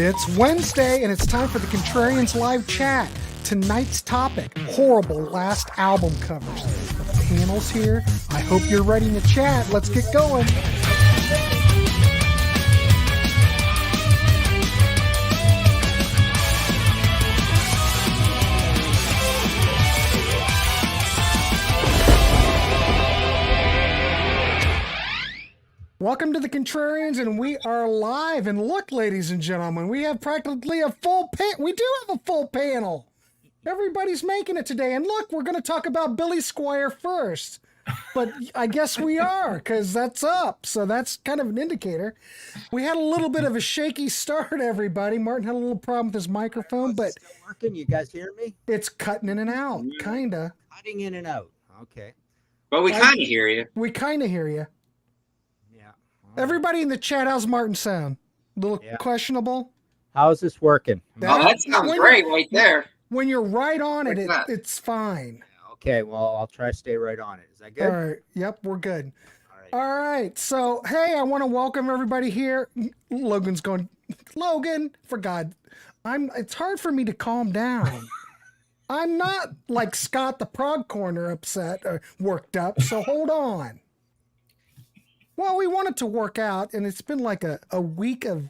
It's Wednesday, and it's time for the Contrarians live chat. Tonight's topic, horrible last album covers. The panel's here. I hope you're ready to chat. Let's get going. Welcome to the Contrarians, and we are live. And look, ladies and gentlemen, we have practically a full panel. We do have a full panel. Everybody's making it today. And look, we're going to talk about Billy Squire first. But I guess we are, because that's up. So that's kind of an indicator. We had a little bit of a shaky start, everybody. Martin had a little problem with his microphone, but still working. You guys hear me? It's cutting in and out, kind of. Cutting in and out. Okay. But we kind of hear you. We kind of hear you. Yeah. Everybody in the chat, how's Martin sound? A little questionable? How's this working? That sounds great right there. When you're right on it, it's fine. Okay, well, I'll try to stay right on it. Is that good? All right. Yep, we're good. All right. All right. So, hey, I want to welcome everybody here. Logan's going, Logan, for God, it's hard for me to calm down. I'm not like Scott the Prog Corner upset or worked up, so hold on. Well, we want it to work out, and it's been like a week of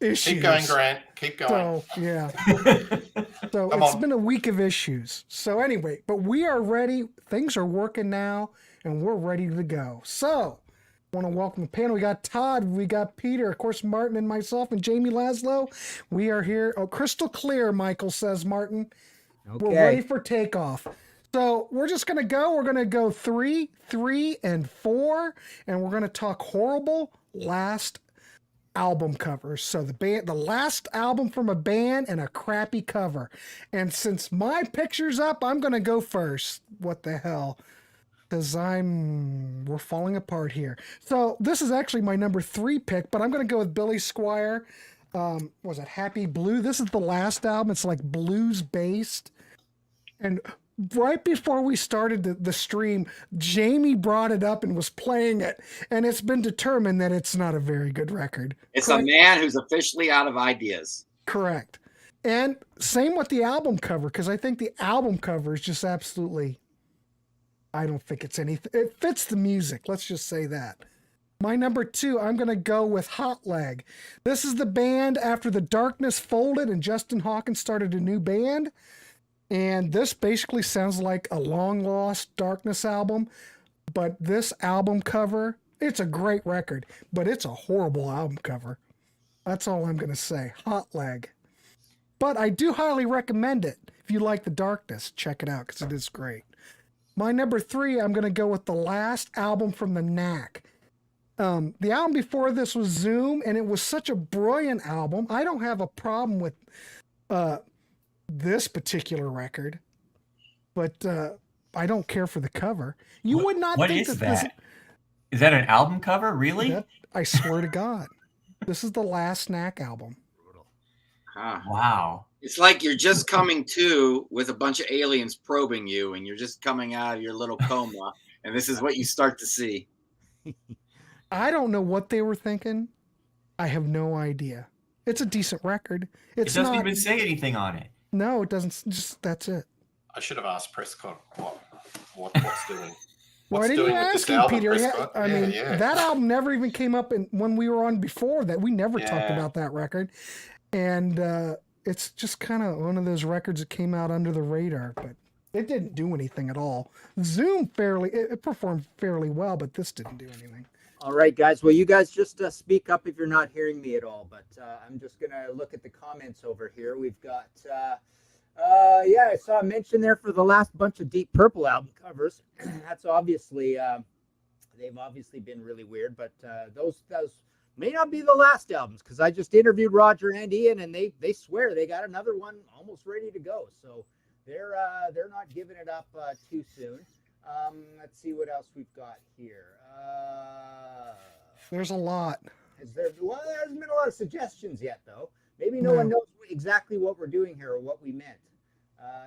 issues. Keep going, Grant. Keep going. So, yeah. So it's been a week of issues. So anyway, but we are ready. Things are working now, and we're ready to go. So I want to welcome the panel. We got Todd, we got Peter, of course, Martin and myself, and Jamie Laszlo. We are here. Oh, crystal clear, Michael says, Martin. Okay. We're ready for takeoff. So we're just going to go. We're going to go 3, 3, and 4, and we're going to talk horrible last album covers. So the last album from a band and a crappy cover. And since my picture's up, I'm going to go first. What the hell? Because we're falling apart here. So this is actually my number 3 pick, but I'm going to go with Billy Squire. Was it Happy Blue? This is the last album. It's like blues based. And right before we started the stream, Jamie brought it up and was playing it, and it's been determined that it's not a very good record. It's correct? A man who's officially out of ideas. Correct. And same with the album cover, because I think the album cover is just absolutely, I don't think it's anything. It fits the music. Let's just say that. My number 2, I'm going to go with Hot Leg. This is the band after the Darkness folded and Justin Hawkins started a new band. And this basically sounds like a long-lost Darkness album, but this album cover, it's a great record, but it's a horrible album cover. That's all I'm going to say. Hot Leg. But I do highly recommend it. If you like the Darkness, check it out because it is great. My number 3, I'm going to go with the last album from the Knack. The album before this was Zoom, and it was such a brilliant album. I don't have a problem with this particular record, but I don't care for the cover. You would not think that this is that an album cover, really? I swear to God, this is the last Knack album. Huh. Wow. It's like you're just coming to with a bunch of aliens probing you, and you're just coming out of your little coma, and this is what you start to see. I don't know what they were thinking. I have no idea. It's a decent record. It doesn't even say anything on it. No, it doesn't. Just that's it. I should have asked Prescott what's doing. Why didn't you ask him, Peter? I mean, that album never even came up when we were on before that. We never talked about that record. And it's just kind of one of those records that came out under the radar, but it didn't do anything at all. Zoom it performed fairly well, but this didn't do anything. All right, guys. Well, you guys just speak up if you're not hearing me at all, but I'm just going to look at the comments over here. We've got, I saw a mention there for the last bunch of Deep Purple album covers. That's obviously, they've obviously been really weird, but those may not be the last albums, because I just interviewed Roger and Ian, and they swear they got another one almost ready to go. So they're not giving it up too soon. Let's see what else we've got here. There's a lot. There hasn't been a lot of suggestions yet, though. Maybe no one knows exactly what we're doing here or what we meant.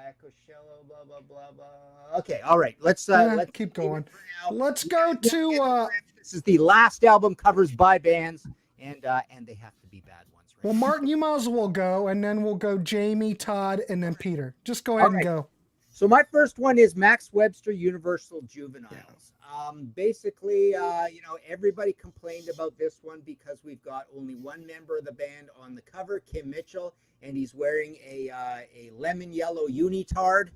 Echo Shello, blah, blah, blah, blah. Okay, all right. Let's keep going. Let's go to... This is the last album covers by bands, and they have to be bad ones, Well, Martin, you might as well go, and then we'll go Jamie, Todd, and then Peter. Just go ahead and Okay. go. So my first one is Max Webster Universal Juveniles. Basically, everybody complained about this one because we've got only one member of the band on the cover, Kim Mitchell, and he's wearing a lemon yellow unitard.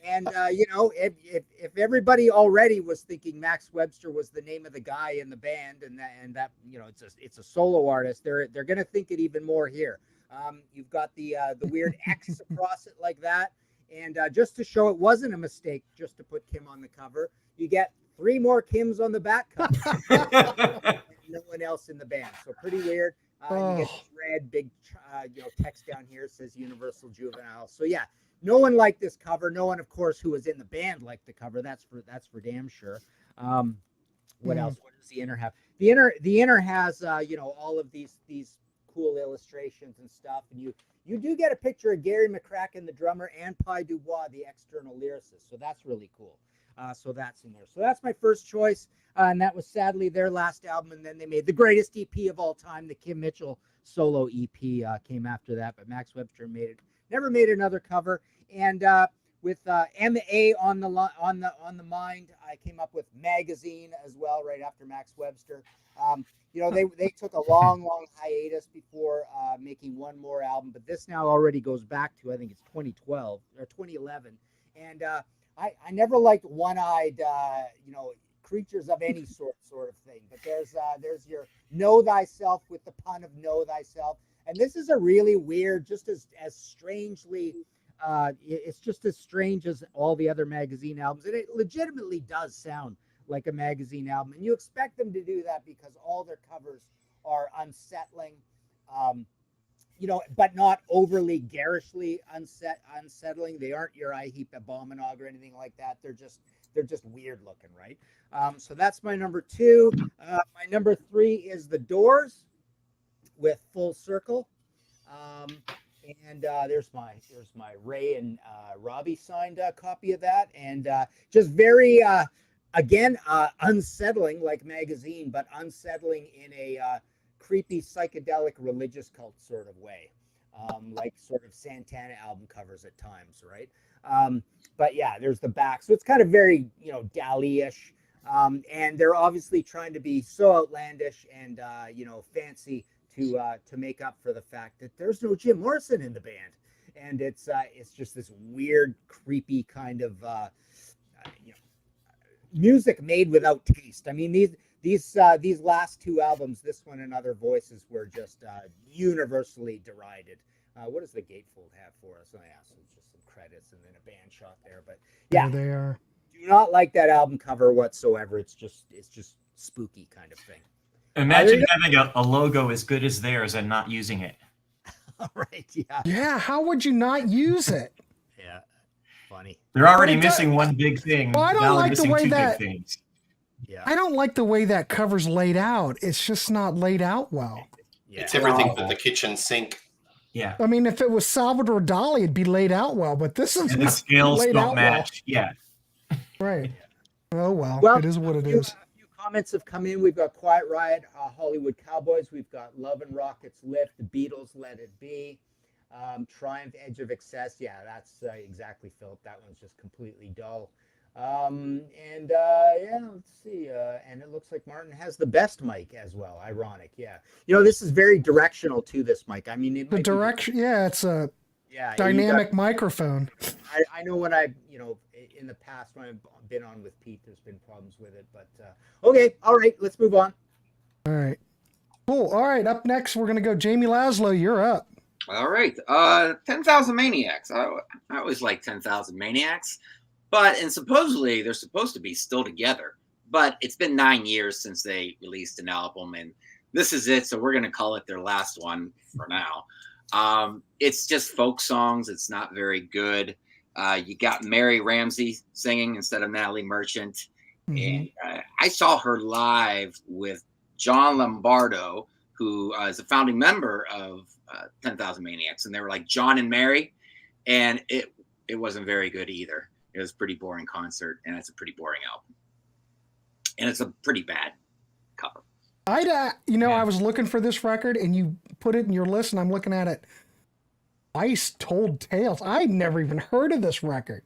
If everybody already was thinking Max Webster was the name of the guy in the band, and that it's a solo artist, they're gonna think it even more here. You've got the weird X across it like that. And just to show it wasn't a mistake, just to put Kim on the cover, you get 3 more Kims on the back cover. No one else in the band. So pretty weird. You get this red big text down here says Universal Juvenile. So yeah, no one liked this cover. No one, of course, who was in the band liked the cover. That's for damn sure. What else? What does the inner have? The inner has all of these cool illustrations and stuff, and you do get a picture of Gary McCracken, the drummer, and Pi Dubois, the external lyricist. So that's really cool. So that's in there. So that's my first choice. And that was sadly their last album. And then they made the greatest EP of all time, the Kim Mitchell solo EP came after that. But Max Webster never made another cover. And with MA on the mind, I came up with Magazine as well right after Max Webster. They took a long hiatus before making one more album, but this now already goes back to, I think it's 2012 or 2011. And I never liked one-eyed, creatures of any sort of thing. But there's your Know Thyself with the pun of Know Thyself. And this is a really weird, just as strangely, it's just as strange as all the other Magazine albums. And it legitimately does sound like a Magazine album, and you expect them to do that because all their covers are unsettling, but not overly garishly unsettling. They aren't your I Heap Abominog or anything like that. They're just weird looking, right? So that's my number 2. My number 3 is The Doors with Full Circle. And there's my Ray and Robbie signed copy of that, and just very unsettling like Magazine, but unsettling in a creepy psychedelic religious cult sort of way, like sort of Santana album covers at times, right? But yeah, there's the back, so it's kind of very Dali-ish, and they're obviously trying to be so outlandish and fancy to make up for the fact that there's no Jim Morrison in the band, and it's just this weird, creepy kind of music made without taste. I mean, these last 2 albums, this one and Other Voices, were just universally derided. What does the gatefold have for us? Oh yeah, so it's just some credits and then a band shot there. But yeah, there they are. Do not like that album cover whatsoever. It's just spooky kind of thing. Imagine having a logo as good as theirs and not using it. Right? Yeah. Yeah. How would you not use it? Yeah. Funny. They're already missing one big thing. Well, I don't now like they're the missing way 2 that- big things. Yeah. I don't like the way that cover's laid out. It's just not laid out well. Yeah. It's everything but the kitchen sink. Yeah. I mean, if it was Salvador Dali, it'd be laid out well, but this is And the not scales laid don't out match. Yeah. well. Right. Oh, well, Well, it is what it A few is. comments have come in. We've got Quiet Riot, Hollywood Cowboys. We've got Love and Rockets Lift, the Beatles, Let It Be, Triumph, Edge of Excess. Yeah, that's exactly, Philip. That one's just completely dull. Let's see. And it looks like Martin has the best mic as well. Ironic. Yeah. This is very directional to this mic. I mean, The direction, it's a dynamic microphone. I know when in the past when I've been on with Pete, there's been problems with it, but okay. All right. Let's move on. All right. Cool. All right. Up next, we're going to go Jamie Laszlo. You're up. All right. 10,000 Maniacs. I always like 10,000 Maniacs. And supposedly they're supposed to be still together. But it's been 9 years since they released an album, and this is it. So we're going to call it their last one for now. It's just folk songs. It's not very good. You got Mary Ramsey singing instead of Natalie Merchant. Mhm. And I saw her live with John Lombardo, who is a founding member of 10,000 Maniacs. And they were like John and Mary. And it wasn't very good either. It was a pretty boring concert, and it's a pretty boring album. And it's a pretty bad cover. I was looking for this record, and you put it in your list, and I'm looking at it. Ice Told Tales. I'd never even heard of this record.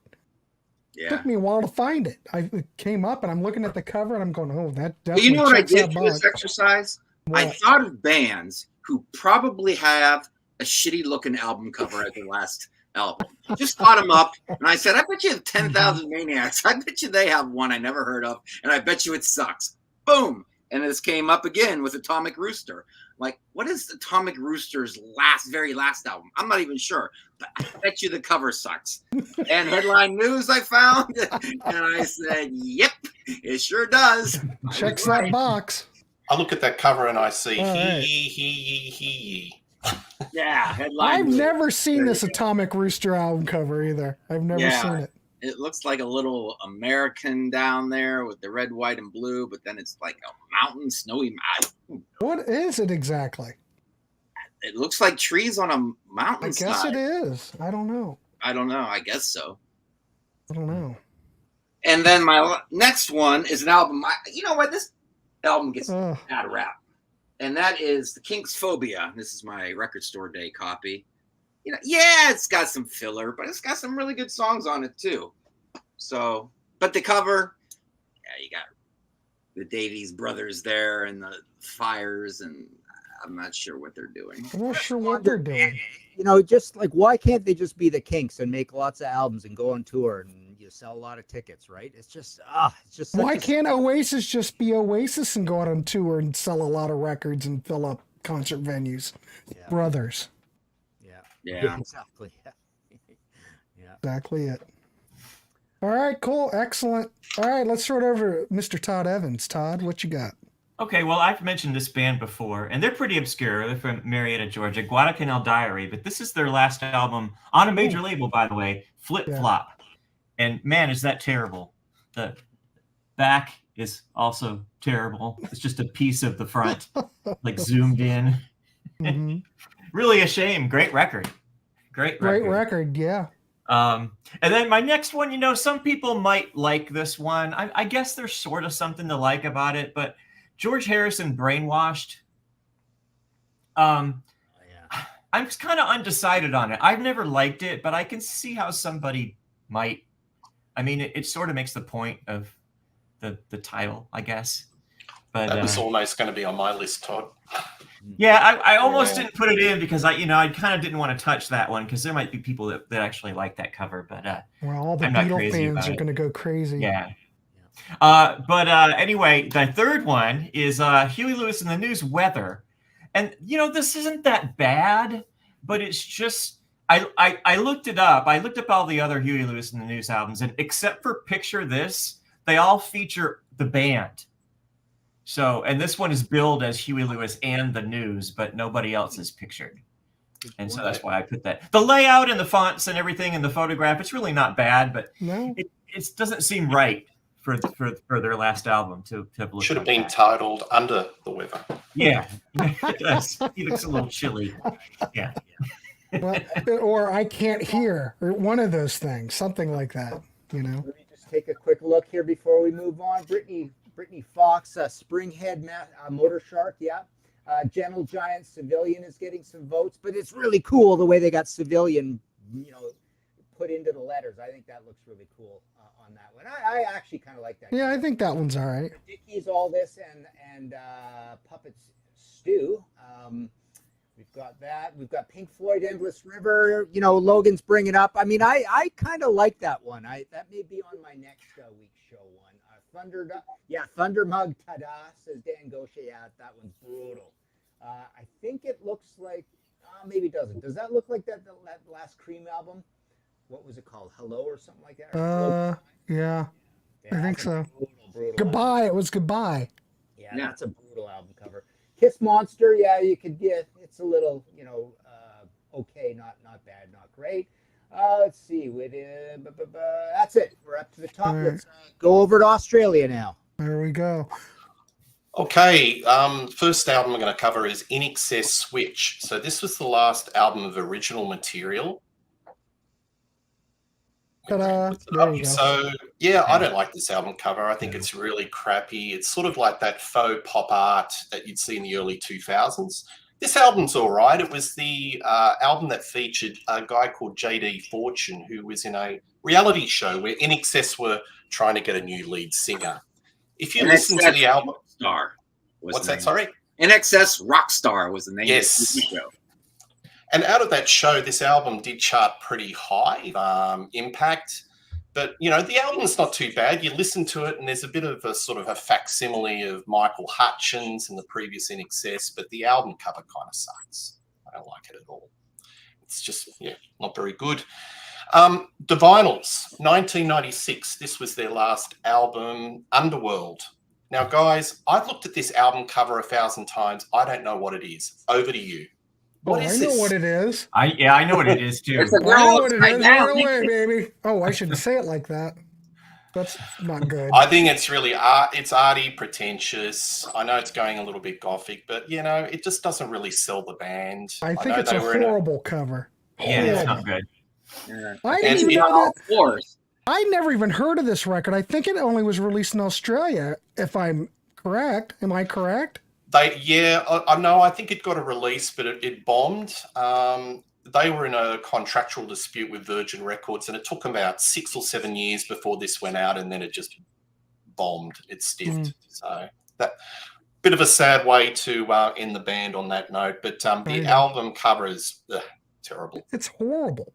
Yeah. It took me a while to find it. It came up, and I'm looking at the cover, and I'm going, "Oh, that But definitely." you know what I checks did that for box. this exercise? I What? thought of bands who probably have a shitty looking album cover as their last album. Just thought them up, and I said, I bet you have 10,000 Maniacs. I bet you they have one I never heard of, and I bet you it sucks. Boom. And this came up again with Atomic Rooster. Like, what is Atomic Rooster's very last album? I'm not even sure, but I bet you the cover sucks. And Headline News I found, and I said, yep, it sure does. Checks that box. I look at that cover and I see All right. he. Yeah, Headline I've News. never seen There this you go. Atomic Rooster album cover either. I've never Yeah. seen it. It looks like a little American down there with the red, white, and blue, but then it's like a mountain, snowy mountain. What is it exactly? It looks like trees on a I mountainside. guess it is. I don't know. I don't know. I guess so. I don't know. And then my next one is an album. You know what? This album gets Ugh. a bad rap. And that is The Kinks' Phobia. This is my record store day copy. You know, yeah, it's got some filler, but it's got some really good songs on it too. So, but the cover, yeah, you got the Davies brothers there and the fires, and I'm not sure what they're doing. I'm not sure what they're doing. You know, just like, why can't they just be the Kinks and make lots of albums and go on tour and you sell a lot of tickets, right? It's just such Why a- can't Oasis just be Oasis and go out on tour and sell a lot of records and fill up concert venues? Yeah. Brothers. Yeah. Exactly. Yeah. Exactly it. All right, cool. Excellent. All right, let's throw it over to Mr. Todd Evans. Todd, what you got? Okay, well, I've mentioned this band before, and they're pretty obscure. They're from Marietta, Georgia, Guadalcanal Diary, but this is their last album on a major label, by the way, Flip Flop. And man, is that terrible. The back is also terrible. It's just a piece of the front, like zoomed in. Mhm. Really a shame. Great record. Great record, yeah. And then my next one, you know, some people might like this one. I guess there's sort of something to like about it, but George Harrison, Brainwashed. I'm just kind of undecided on it. I've never liked it, but I can see how somebody might. I mean, it sort of makes the point of the title, I guess. But That was almost going to be on my list, Todd. Yeah, I almost didn't put it in because I kind of didn't want to touch that one because there might be people that actually like that cover, but Well, all the I'm not Beatle crazy fans about are it. going to go crazy. Yeah. Anyway, the third one is Huey Lewis and the News Weather. And, you know, this isn't that bad, but it's just, I looked it up. I looked up all the other Huey Lewis and the News albums, and except for Picture This, they all feature the band. So, and this one is billed as Huey Lewis and the News, but nobody else is pictured. And so that's why I put that. The layout and the fonts and everything in the photograph, it's really not bad, but No? it doesn't seem right for their last album to have looked Should have like been that. titled Under the Weather. Yeah, it does. He looks a little chilly. Yeah. Well, or I Can't Hear, or one of those things, something like that, you know? Let me just take a quick look here before we move on. Brittany Fox, Springhead Motor Shark, yeah. Gentle Giant Civilian is getting some votes, but it's really cool the way they got Civilian, you know, put into the letters. I think that looks really cool on that one. I actually kind of like that. Yeah, I think that one's all right. Dickies, All This, and Puppets Stew. We've got that. We've got Pink Floyd, Endless River. You know, Logan's bringing up. I mean, I kind of like that one. That may be on my next week's show one. Thunder Mug Tada, says Dan Gosha. Yeah, that one's brutal. I think it looks like, maybe it doesn't. Does that look like that last Cream album? What was it called? Hello or something like that? Yeah, I think that's a so. brutal Goodbye. It was Goodbye. Yeah, Yeah. that's a brutal album cover. Kiss Monster, yeah, you could get. It's a little, you know, okay, not bad, not great. Let's see. That's it. We're up to the top. All right. Let's go over to Australia now. There we go. Okay, first album I'm going to cover is In Excess Switch. So this was the last album of original material. Ta-da! Puts it There up. you go. So yeah, I don't like this album cover. I think it's really crappy. It's sort of like that faux pop art that you'd see in the early 2000s. This album's all right. It was the album that featured a guy called J.D. Fortune, who was in a reality show where NXS were trying to get a new lead singer. If you listen to the album, Star. What's that? Sorry, NXS Rockstar was the name Yes. of the show. and out of that show, this album did chart pretty high impact. But, you know, the album's not too bad. You listen to it and there's a bit of a sort of a facsimile of Michael Hutchins and the previous NXS, but the album cover kind of sucks. I don't like it at all. It's just, yeah, not very good. The Vinyls, 1996. This was their last album, Underworld. Now, guys, I've looked at this album cover 1,000 times. I don't know what it is. Over to you. What is I this? know what it is. I know what it is too. It's a I know girl what it upside is down. right away, baby. Oh, I shouldn't say it like that. That's not good. I think it's really it's arty, pretentious. I know it's going a little bit gothic, but you know, it just doesn't really sell the band. I think know it's they a were in horrible cover. Yeah, it's Horrible. not good. Yeah. I And didn't even it's know All that. fours. I never even heard of this record. I think it only was released in Australia, if I'm correct. Am I correct? I know. I think it got a release, but it bombed. They were in a contractual dispute with Virgin Records, and it took them about 6 or 7 years before this went out, and then it just bombed. It stiffed. So that bit of a sad way to end the band on that note. But the album cover is terrible. It's horrible.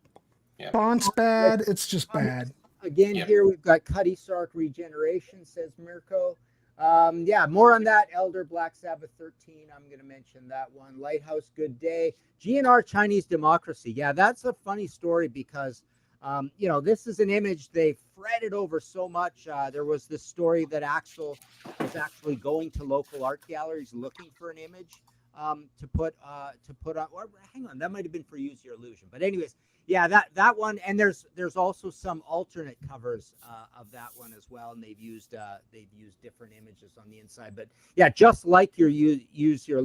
Yeah. Font's bad. It's just bad. Again, Yeah. here we've got Cuddy Sark Regeneration, says Mirko. Yeah, more on that. Elder Black Sabbath 13. I'm going to mention that one. Lighthouse Good Day. GNR Chinese Democracy. Yeah, that's a funny story because, you know, this is an image they fretted over so much. There was this story that Axl was actually going to local art galleries looking for an image to put on. Or hang on, that might have been for Use Your Illusion. But anyways, yeah, that one, and there's also some alternate covers of that one as well, and they've used different images on the inside. But yeah, just like your Use Your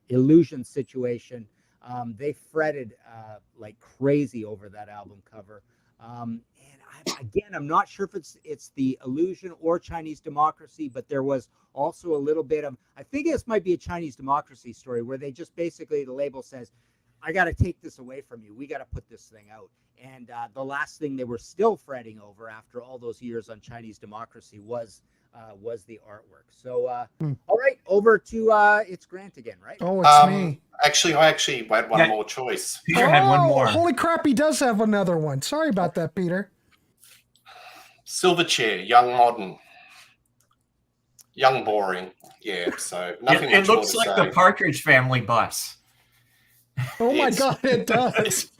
Illusion situation, they fretted like crazy over that album cover. And I'm not sure if it's the Illusion or Chinese Democracy, but there was also a little bit of, I think this might be a Chinese Democracy story where they just basically, the label says, I got to take this away from you. We got to put this thing out. And the last thing they were still fretting over after all those years on Chinese Democracy was the artwork. So, all right, over to it's Grant again, right? Oh, it's me. I actually had one more choice. Peter had one more. Holy crap, he does have another one. Sorry about that, Peter. Silverchair, Young Modern, Young Boring. Yeah, so nothing. It much more looks to like say. the Partridge Family bus. Oh my It's- God, it does.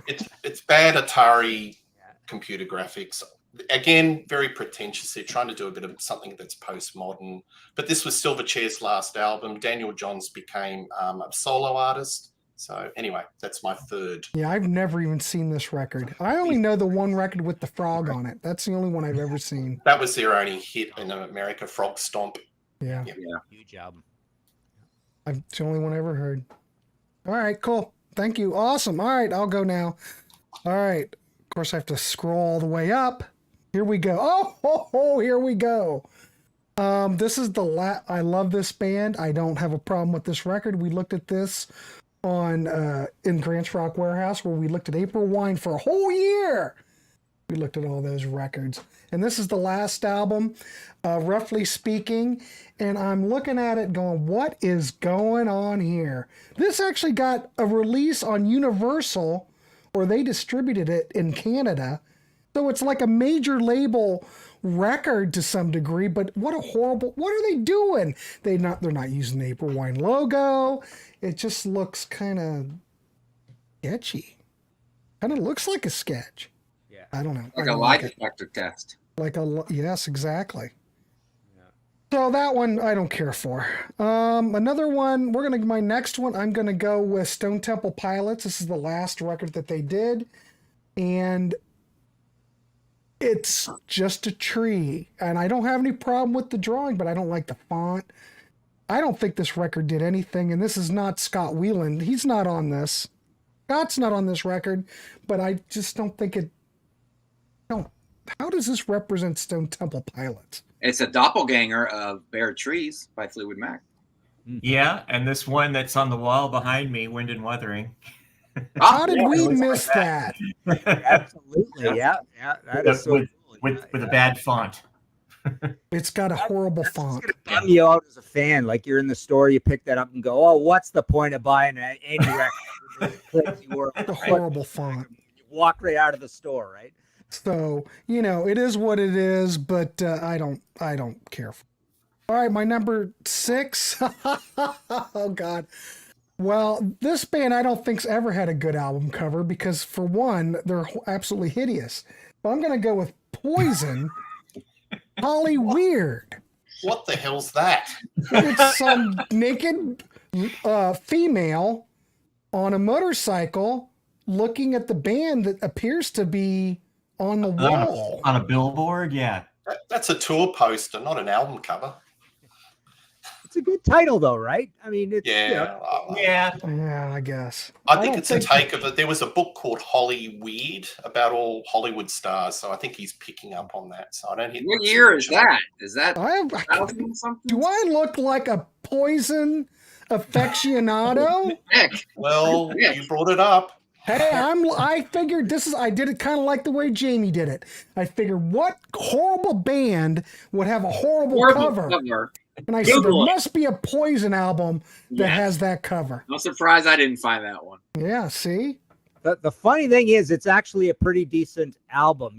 It's bad Atari computer graphics. Again, very pretentious. They're trying to do a bit of something that's postmodern. But this was Silverchair's last album. Daniel Johns became a solo artist. So anyway, that's my third. Yeah, I've never even seen this record. I only know the one record with the frog on it. That's the only one I've ever seen. That was their only hit in America, Frog Stomp. Yeah, Huge album. it's the only one I ever heard. All right, cool. Thank you. Awesome. All right, I'll go now. All right. Of course, I have to scroll all the way up. Here we go. Oh, here we go. This is I love this band. I don't have a problem with this record. We looked at this on in Grant's Rock Warehouse where we looked at April Wine for a whole year. We looked at all those records. And this is the last album, roughly speaking. And I'm looking at it going, what is going on here? This actually got a release on Universal, or they distributed it in Canada. So it's like a major label record to some degree, but what are they doing? They're not using the April Wine logo. It just looks kind of sketchy. Kind of looks like a sketch. Yeah. I don't know. Like a lie detector test. Yes, exactly. So that one I don't care for. Another one, my next one, I'm gonna go with Stone Temple Pilots. This is the last record that they did. And it's just a tree. And I don't have any problem with the drawing, but I don't like the font. I don't think this record did anything, and this is not Scott Weiland. He's not on this. Scott's not on this record, but I just don't think it How does this represent Stone Temple Pilots? It's a doppelganger of Bare Trees by Fleetwood Mac. Yeah, and this one that's on the wall behind me, Wind and Weathering. How did we it looks miss like that? Absolutely, yeah. That is so cool. With a bad font. It's got a horrible That's font. just gonna bum you out as a fan. Like you're in the store, you pick that up and go, "Oh, what's the point of buying any record?" The horrible font. You walk right out of the store, right? So, it is what it is, but I don't care. All right, my number 6. Oh God. Well, this band I don't think's ever had a good album cover because, for one, they're absolutely hideous. But I'm gonna go with Poison. Holly Weird. What the hell's that? It's some naked female on a motorcycle looking at the band that appears to be on the wall. On a billboard, yeah. That's a tour poster, not an album cover. It's a good title, though, right? I mean, it's Yeah. Yeah, I guess. I think it's a take of it. There was a book called Holly Weird about all Hollywood stars, so I think he's picking up on that. So I don't hit. What year is that? Is that something? Do I look like a Poison aficionado? Heck. Well, Yeah. you brought it up. Hey, I figured I did it kind of like the way Jamie did it. I figured what horrible band would have a horrible cover? And I said, there must be a Poison album that has that cover. I'm surprised I didn't find that one. Yeah, see? The funny thing is, it's actually a pretty decent album.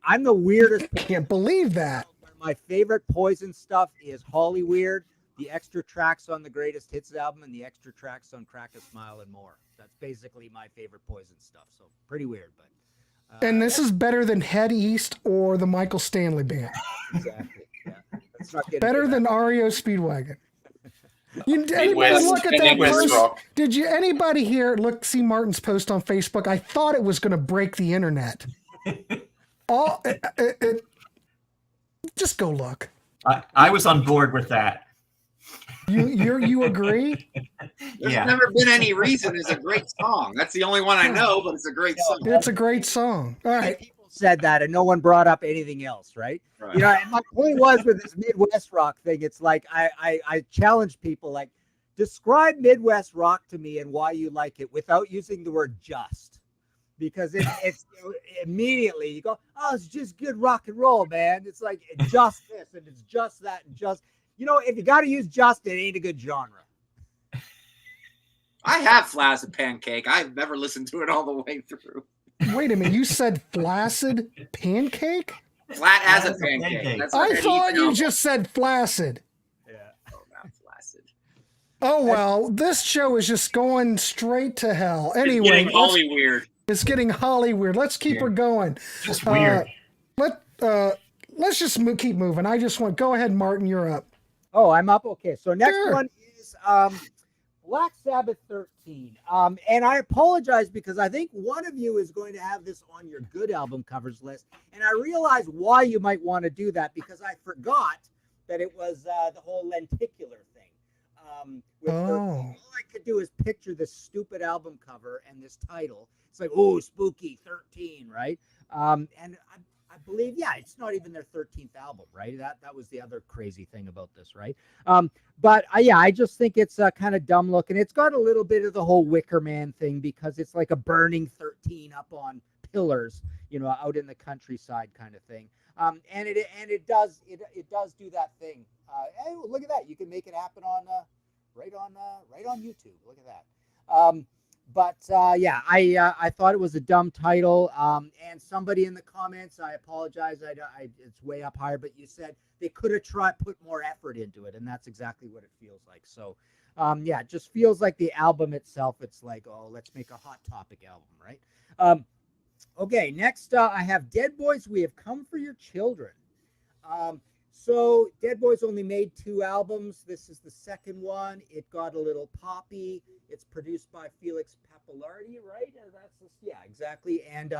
I'm the weirdest. Can't believe that. My favorite Poison stuff is Holly Weird, the extra tracks on the Greatest Hits album, and the extra tracks on Crack a Smile and More. That's basically my favorite Poison stuff. So pretty weird, but. And this is better than Head East or the Michael Stanley Band. Exactly. Yeah. Let's not get Better into than that. REO Speedwagon. Anybody Midwest- look at that Midwest post? rock. Did you anybody here see Martin's post on Facebook? I thought it was going to break the internet. Just go look. I was on board with that. You agree? There's Yeah. never been any reason. It's a great song. That's the only one I know, but it's a great song. It's a great song. All right. People said that, and no one brought up anything else, right? Right. And my point was with this Midwest rock thing, it's like I challenged people, like, describe Midwest rock to me and why you like it without using the word just. Because it's immediately you go, oh, it's just good rock and roll, man. It's like just this and it's just that and just, if you got to use just, it ain't a good genre. I have Flaccid Pancake. I've never listened to it all the way through. Wait a minute. You said Flaccid Pancake? Flat as a Flat as a pancake. pancake. That's I what thought Eads you album. just said Flaccid. Yeah. Oh, not Flaccid. Oh, well, this show is just going straight to hell. Anyway, It's getting Holly weird. it's getting Holly weird. Let's keep her going. Just weird. Let's just keep moving. I just want, go ahead, Martin, you're up. Oh, I'm up. Okay. So next Sure. one is Black Sabbath 13. And I apologize because I think one of you is going to have this on your good album covers list. And I realize why you might want to do that because I forgot that it was the whole lenticular thing. With 13. All I could do is picture this stupid album cover and this title. It's like, oh, spooky 13, right? And I believe, it's not even their 13th album, right? That was the other crazy thing about this, right? But I just think it's kind of dumb looking. It's got a little bit of the whole Wicker Man thing because it's like a burning 13 up on pillars, out in the countryside kind of thing. And it does do that thing. Hey, look at that! You can make it happen on right on YouTube. Look at that. But I thought it was a dumb title. And somebody in the comments, I apologize, it's way up higher, but you said they could have put more effort into it, and that's exactly what it feels like. So, it just feels like the album itself. It's like, oh, let's make a Hot Topic album, right? Okay, next I have Dead Boys. We Have Come for Your Children. So Dead Boys only made 2 albums. This is the second one. It got a little poppy. It's produced by Felix Pappalardi, right? Exactly. And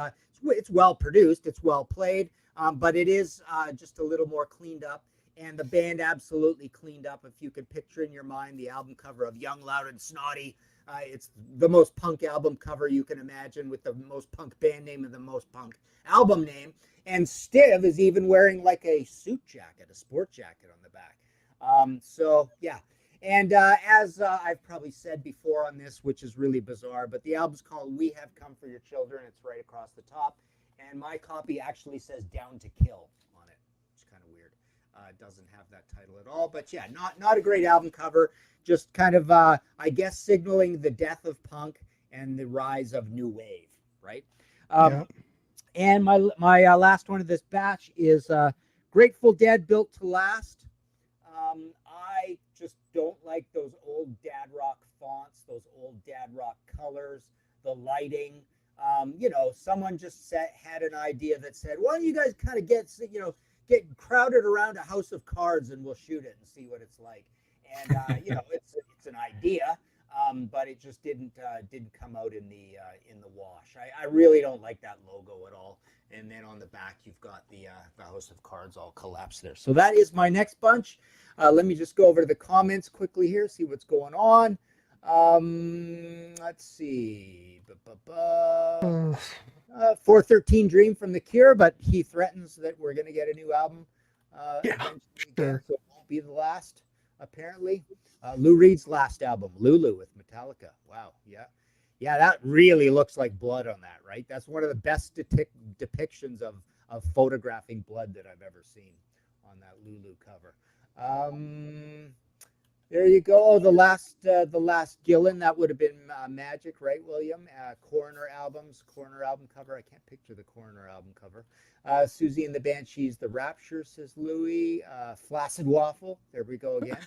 it's well produced. It's well played. But it is just a little more cleaned up. And the band absolutely cleaned up. If you could picture in your mind the album cover of Young, Loud, and Snotty, it's the most punk album cover you can imagine with the most punk band name and the most punk album name. And Stiv is even wearing like a suit jacket, a sport jacket on the back. So yeah. And as I've probably said before on this, which is really bizarre, but the album's called We Have Come for Your Children. It's right across the top. And my copy actually says Down to Kill on it. It's kind of weird. It doesn't have that title at all. But yeah, not a great album cover. Just kind of, I guess, signaling the death of punk and the rise of new wave, right? And my last one of this batch is Grateful Dead, Built to Last. I just don't like those old dad rock fonts, those old dad rock colors, the lighting. Someone just had an idea that said, why don't you guys kind of get crowded around a house of cards and we'll shoot it and see what it's like. And, it's an idea. But it just didn't come out in the wash. I really don't like that logo at all. And then on the back, you've got the house of cards all collapsed there. So that is my next bunch. Let me just go over to the comments quickly here, see what's going on. Let's see. 413 Dream from The Cure, but he threatens that we're going to get a new album. Eventually again, so it won't be the last, apparently. Lou Reed's last album, Lulu with Metallica. Wow, yeah, that really looks like blood on that, right? That's one of the best depictions of photographing blood that I've ever seen on that Lulu cover. There you go. The last Gillen, that would have been Magic, right, William? Coroner album cover. I can't picture the Coroner album cover. Susie and the Banshees, The Rapture, says Louis. Flaccid Waffle. There we go again.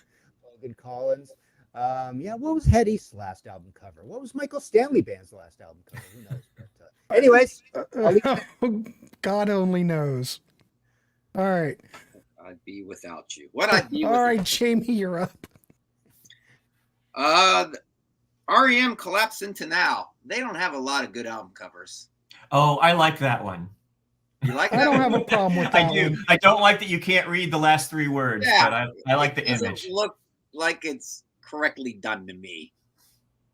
Logan Collins. What was Head East's last album cover? What was Michael Stanley Band's last album cover? Who knows? But, anyways, God only knows. All right. I'd be without you. What I'd be. All right, Jamie, you're up. REM Collapse Into Now. They don't have a lot of good album covers. Oh, I like that one. You like I that? don't have a problem with that. I do. One. I don't like that you can't read the last three words, but I like the doesn't image. Look like it's correctly done to me.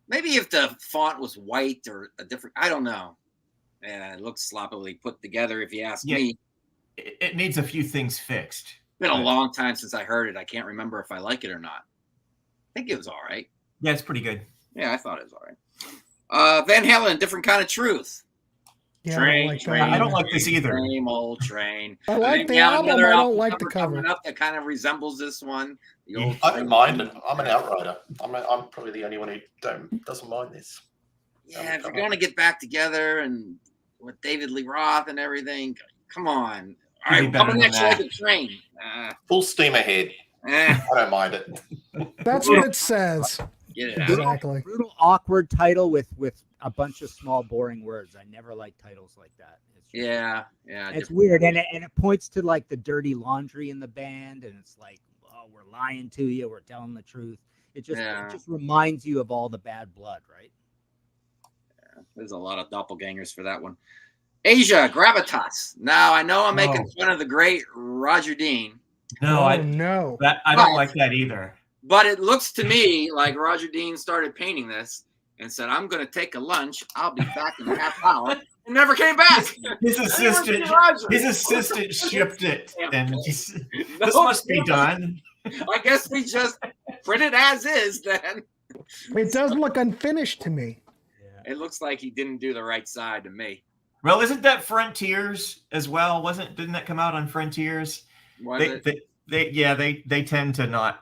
Maybe if the font was white or a different, I don't know. It looks sloppily put together, if you ask me. It needs a few things fixed. It's been a long time since I heard it. I can't remember if I like it or not. I think it was all right. Yeah, it's pretty good. Yeah, I thought it was all right. Van Halen, Different Kind of Truth. Yeah, Train. I don't like this either. Same old Train. I like the album. I don't like the cover. Coming up that kind of resembles this one. The old I don't mind it. I'm an outrider. I'm probably the only one who doesn't mind this. Yeah, if you're going to get back together and with David Lee Roth and everything, come on. All right, coming next like a train. Full steam ahead. I don't mind it. That's what it says. Get it out. Exactly. Brutal, awkward title with a bunch of small, boring words. I never like titles like that. It's just, yeah. It's weird, and it points to like the dirty laundry in the band, and it's like, oh, we're lying to you, we're telling the truth. It just reminds you of all the bad blood, right? Yeah, there's a lot of doppelgangers for that one. Asia, Gravitas. Now, I know I'm making fun of the great Roger Dean. No, I don't like that either. But it looks to me like Roger Dean started painting this and said, I'm going to take a lunch. I'll be back in a half hour. And never came back. His assistant shipped it. And this must be done. I guess we just print it as is then. It does look unfinished to me. Yeah. It looks like he didn't do the right side to me. Well, isn't that Frontiers as well? Didn't that come out on Frontiers? They tend to not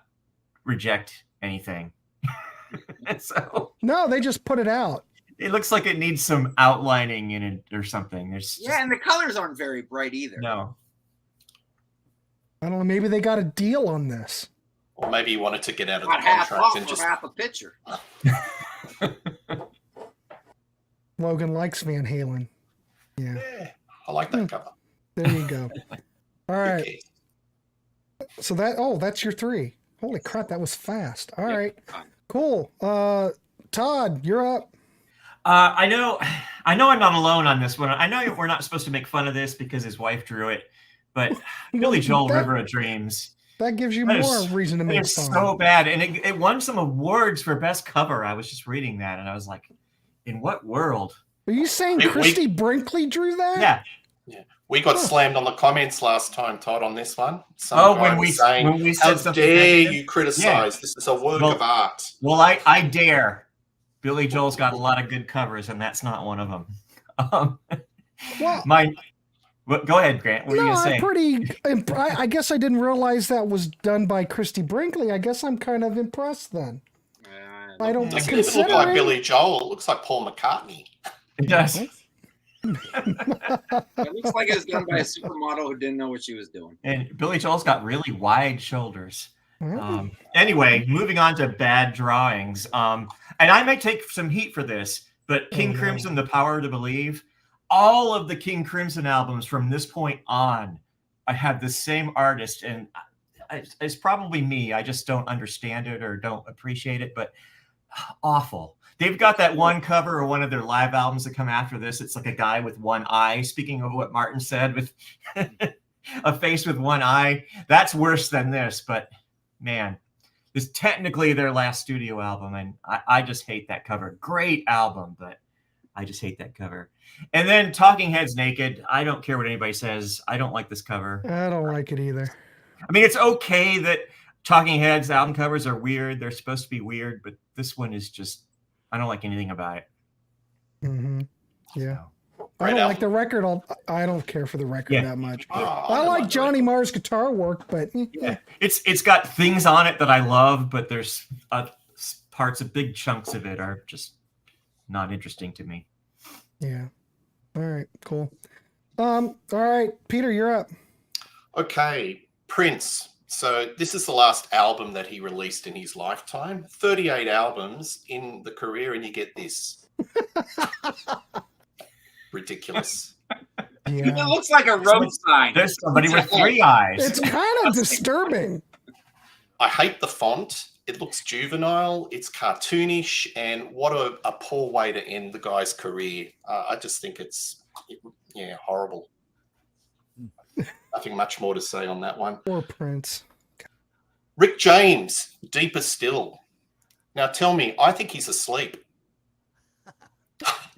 reject anything. So no, they just put it out. It looks like it needs some outlining in it or something. And the colors aren't very bright either. No. I don't know. Maybe they got a deal on this. Or maybe he wanted to get out of the half contract off and just half a picture. Logan likes Van Halen. Yeah. I like that cover. There you go. All right. So that's your three. Holy crap, that was fast. All right. Cool. Todd, you're up. I know I'm not alone on this one. I know we're not supposed to make fun of this because his wife drew it, but Billy Joel, River of Dreams. That gives you more reason to make fun. It's so bad. And it won some awards for best cover. I was just reading that and I was like, in what world? Are you saying Christy Brinkley drew that? Yeah. Yeah, we got slammed on the comments last time, Todd, on this one. When we said "How something dare negative? you criticize? This is a work of art." Well, I dare. Billy Joel's got a lot of good covers, and that's not one of them. Go ahead, Grant. What are you going to say? I guess I didn't realize that was done by Christy Brinkley. I guess I'm kind of impressed then. I don't consider it look like Billy Joel. It looks like Paul McCartney. It does. It looks like it was done by a supermodel who didn't know what she was doing. And Billy Joel's got really wide shoulders. Anyway, moving on to bad drawings. And I may take some heat for this, but King Crimson, The Power to Believe, all of the King Crimson albums from this point on, I have the same artist, and it's probably me. I just don't understand it or don't appreciate it, but awful. They've got that one cover or one of their live albums that come after this. It's like a guy with one eye. Speaking of what Martin said, with a face with one eye, that's worse than this. But man, this is technically their last studio album, and I just hate that cover. Great album, but I just hate that cover. And then Talking Heads Naked. I don't care what anybody says. I don't like this cover. I don't like it either. I mean, it's okay that Talking Heads album covers are weird. They're supposed to be weird, but this one is just, I don't like anything about it. Yeah. I don't like the record. I don't care for the record that much. I like Johnny Marr's guitar work, but it's got things on it that I love, but there's big chunks of it are just not interesting to me. Yeah. All right. Cool. All right, Peter, you're up. Okay, Prince. So this is the last album that he released in his lifetime. 38 albums in the career, and you get this. Ridiculous. It looks like a road sign. There's somebody with 3 eyes. It's kind of disturbing. I hate the font. It looks juvenile. It's cartoonish, and what a poor way to end the guy's career. I just think it's horrible. Nothing much more to say on that one. Poor Prince. Rick James, Deeper Still. Now tell me, I think he's asleep.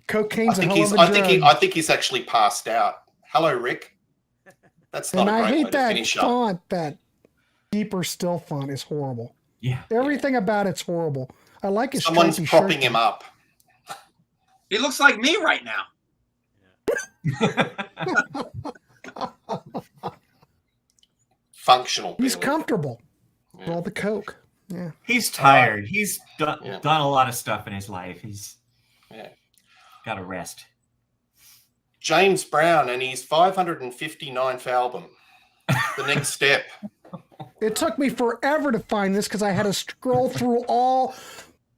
Cocaine's I think he's actually passed out. Hello, Rick. That's not a great way to finish up. And I hate that font. That Deeper Still font is horrible. Yeah. Everything about it's horrible. I like his Someone's stripy propping shirt. him up. He looks like me right now. Functional. He's Billy. comfortable. With all the coke. Yeah. He's tired. He's done a lot of stuff in his life. He's got to rest. James Brown and his 559th album. The Next Step. It took me forever to find this because I had to scroll through all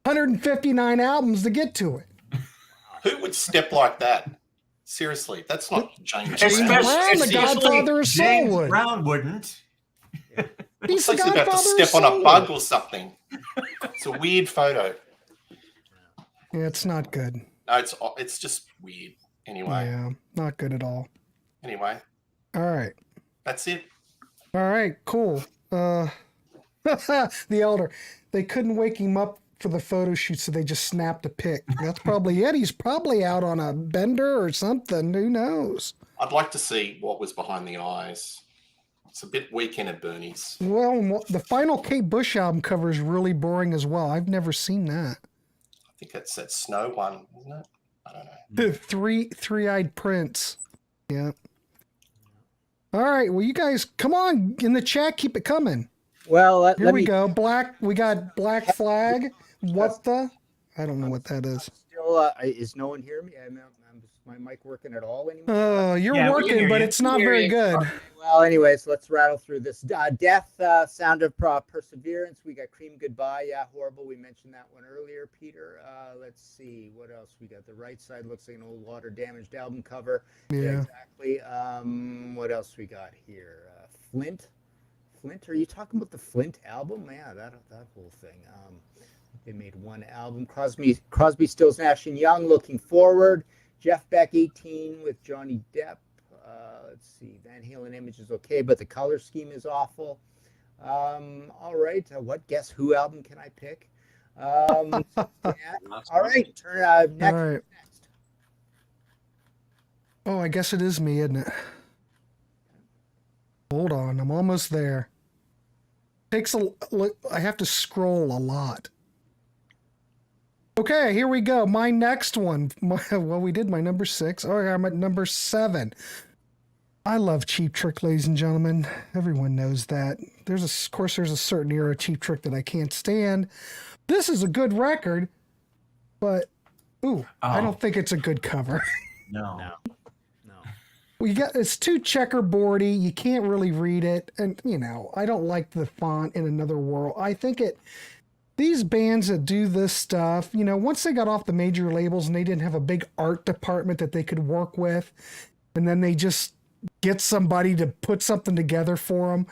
159 albums to get to it. Who would step like that? Seriously, that's not James James Brown. Brown, the Godfather of Soul James would. Brown wouldn't. He's the He's about to Godfather of step on Soul a bug or something. It's a weird photo. Yeah, it's not good. No, it's just weird. Anyway. Yeah, not good at all. Anyway. All right. That's it. All right, cool. The Elder. They couldn't wake him up for the photo shoot, so they just snapped a pic. That's probably it. He's probably out on a bender or something. Who knows? I'd like to see what was behind the eyes. It's a bit Weekend at Bernie's. Well, the final Kate Bush album cover is really boring as well. I've never seen that. I think that's that Snow one, isn't it? I don't know. The three-eyed prince. Yeah. All right. Well, you guys, come on in the chat. Keep it coming. Well, Here we go. We got Black Flag. What the? I don't know what that is. Still, is no one hearing me? My mic working at all anymore? Oh, you're Yeah, we can working, hear but you. it's not very good. Well, anyways, let's rattle through this. Death, Sound of Perseverance. We got Cream Goodbye. Yeah, horrible. We mentioned that one earlier, Peter. Let's see. What else we got? The right side looks like an old water-damaged album cover. Yeah. Exactly. What else we got here? Flint. Are you talking about the Flint album? Yeah, that whole thing. They made one album. Crosby, Stills, Nash and Young. Looking Forward. Jeff Beck, 18 with Johnny Depp. Let's see. Van Halen Image is okay, but the color scheme is awful. All right. What Guess Who album can I pick? All right. Turn next. All right. Oh, I guess it is me, isn't it? Hold on, I'm almost there. Takes a look. I have to scroll a lot. Okay, here we go. My next one. Well, we did my number 6. Oh, I'm at number 7. I love Cheap Trick, ladies and gentlemen. Everyone knows that. Of course, there's a certain era of Cheap Trick that I can't stand. This is a good record, but I don't think it's a good cover. No. It's too checkerboardy. You can't really read it, and I don't like the font in Another World. I think these bands that do this stuff, once they got off the major labels and they didn't have a big art department that they could work with, and then they just get somebody to put something together for them,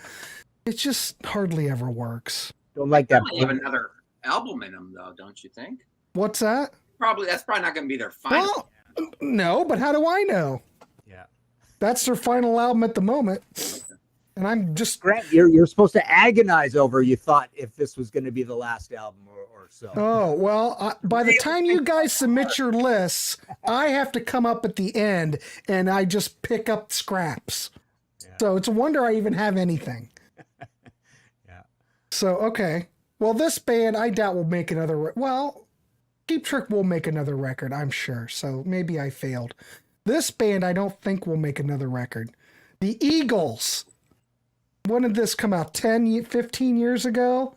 it just hardly ever works. Don't like that. They have another album in them, though, don't you think? What's that? That's probably not going to be their final. Well, no, but how do I know? Yeah. That's their final album at the moment. And I'm just... Grant, you're supposed to agonize over you thought if this was going to be the last album or so. Oh, well, by the time you guys submit your lists, I have to come up at the end, and I just pick up scraps. Yeah. So it's a wonder I even have anything. Yeah. So, okay. Well, this band, I doubt will make another... Well, Cheap Trick will make another record, I'm sure. So maybe I failed. This band, I don't think will make another record. The Eagles... When did this come out? 10, 15 years ago?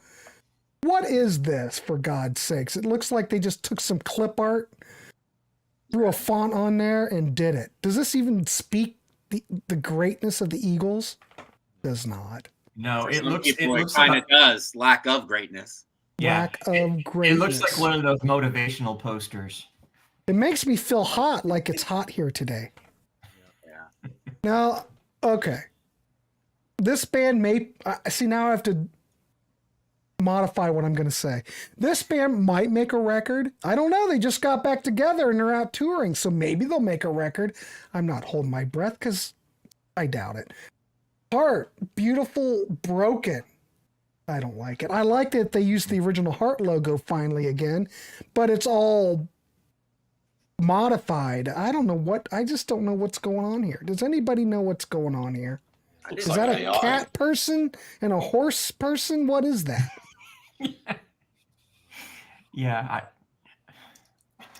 What is this, for God's sakes? It looks like they just took some clip art, threw a font on there, and did it. Does this even speak the greatness of the Eagles? Does not. No, it looks kind of does. Lack of greatness. Lack of greatness. It looks like one of those motivational posters. It makes me feel hot, like it's hot here today. Yeah. Now, okay. This band may... see, now I have to modify what I'm going to say. This band might make a record. I don't know. They just got back together and they're out touring, so maybe they'll make a record. I'm not holding my breath because I doubt it. Heart, Beautiful, Broken. I don't like it. I like that they used the original Heart logo finally again, but it's all modified. I just don't know what's going on here. Does anybody know what's going on here? Is that a cat person and a horse person? What is that? Yeah.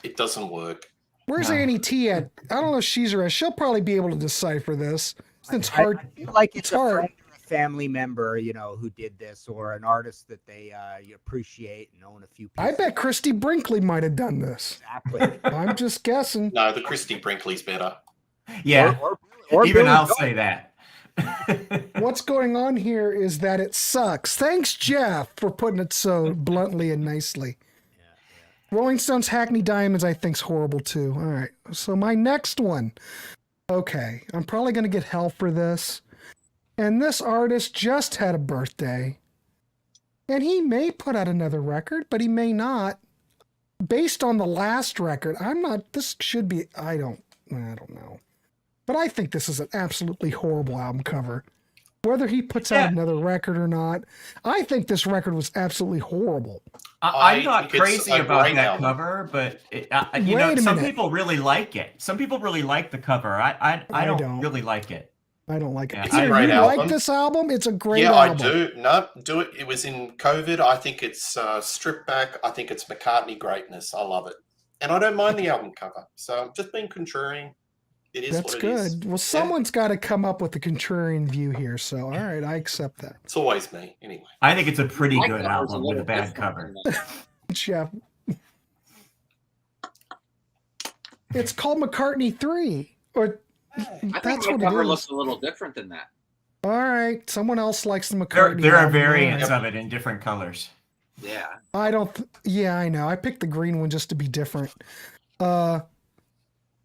It doesn't work. Where's Annie T at? I don't know if she's around. She'll probably be able to decipher this. Since I feel like it's hard. A friend or a family member, who did this, or an artist that they appreciate and own a few pieces. I bet Christy Brinkley might have done this. Exactly. I'm just guessing. No, the Christy Brinkley's better. Yeah. Or even Billy I'll Joel. say that. What's going on here is that it sucks. Thanks, Jeff, for putting it so bluntly and nicely. Yeah. Rolling Stone's Hackney Diamonds, I think, is horrible too. All right. So my next one. Okay. I'm probably going to get hell for this. And this artist just had a birthday. And he may put out another record, but he may not. Based on the last record, this should be, I don't know. But I think this is an absolutely horrible album cover. Whether he puts out another record or not, I think this record was absolutely horrible. I'm not crazy about that album. cover, but some people really like it. Some people really like the cover. I don't really like it. I don't like it. Yeah, It's a great album. Like this album? It's a great album. album. Yeah, I do. No, do it. It was in COVID. I think it's stripped back. I think it's McCartney greatness. I love it. And I don't mind the album cover. So I'm just being contrarian. It is That's what it good. is. Well, someone's got to come up with a contrarian view here. So, all right, I accept that. It's always me, anyway. I think it's a pretty My good cover's album with a bad cover. Jeff. It's called McCartney 3. Or I think that's the what cover it is. looks a little different than that. All right. Someone else likes the McCartney. There are album. variants of it in different colors. Yeah. I don't. Yeah, I know. I picked the green one just to be different.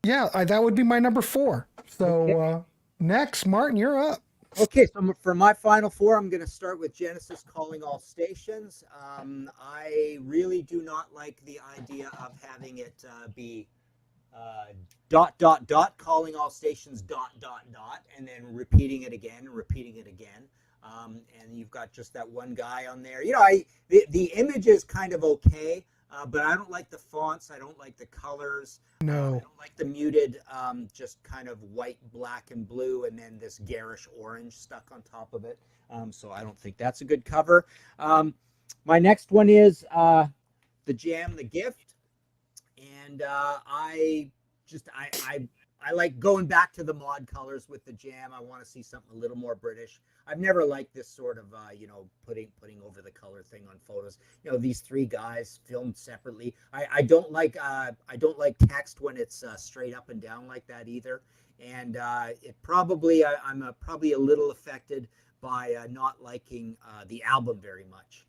Yeah, that would be my number 4. So next, Martin, you're up. Okay, so for my final 4, I'm going to start with Genesis Calling All Stations. I really do not like the idea of having it be ... calling all stations ... and then repeating it again. And you've got just that one guy on there. The image is kind of okay, but I don't like the fonts. I don't like the colors. I No. don't like the muted, just kind of white, black, and blue, and then this garish orange stuck on top of it. So I don't think that's a good cover. My next one is the Jam, the Gift, and I like going back to the mod colors with the Jam. I want to see something a little more British. I've never liked this sort of, putting over the color thing on photos. These three guys filmed separately. I don't like text when it's straight up and down like that either. And it probably I'm probably a little affected by not liking the album very much